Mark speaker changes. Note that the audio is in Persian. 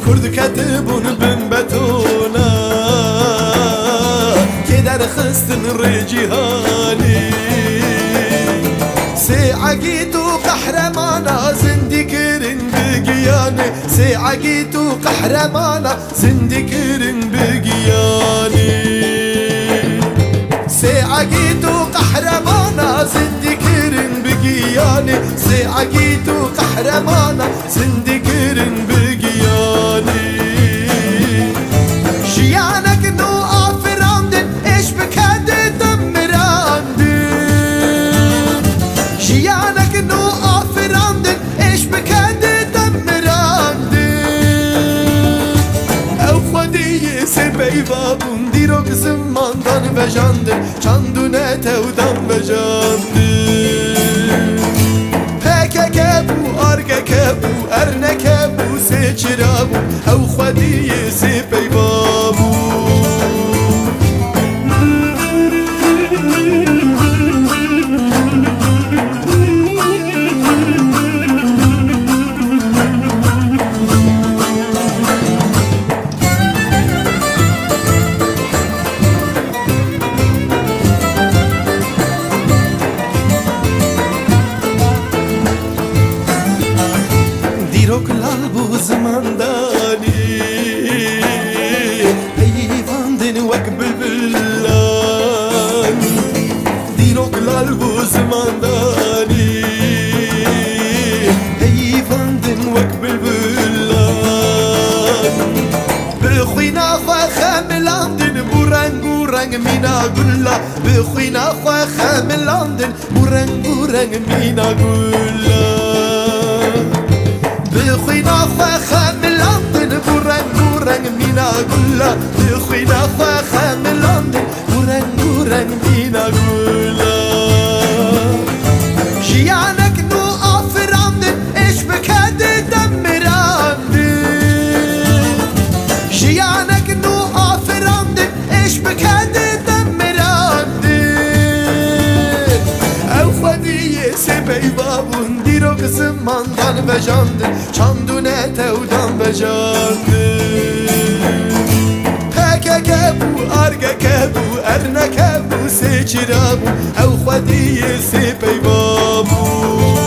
Speaker 1: کرد کتبون بن بتونا که در خستن رجیهانی ساعقيت قهرمانا زندكرن بقياني ساعقيت قهرمانا زندكرن بقياني ساعقيت قهرمانا زندكرن بقياني ساعقيت قهرمانا زندكرن بقياني شيانك نو آفراندن ايش بكادي جيانك نو آفراندن ايش بكادي دمراندن او خودي سبعي بابون ديروك زماندان بجاندن چندونه تودان بجاندن پککبو ارگکبو ارنکبو سچرابو او خودي سبعي بابون دیروک لال بو زماندانی حیواندن وک بلبلان دیروک لال بو زماندانی حیواندن وک بلبلان بخوینا خوا خاملاندن بو رنگ مینا گلا بخوینا خوا خاملاندن بو رنگ مینا گلا بخوينا خوا خاملاندن بورنگ مینا گلا بخوينا خوا خاملاندن بورنگ مینا گلا جيانك نو آفراندن ايش بكادي دمراندن جيانك نو آفراندن ايش بكادي دمراندن او خودي سبعي بابون دیروک زماندان بجاندن چندونه تودان بجاندن پککبو ارگکبو ارنکبو سچرابو او خودی سپی بابو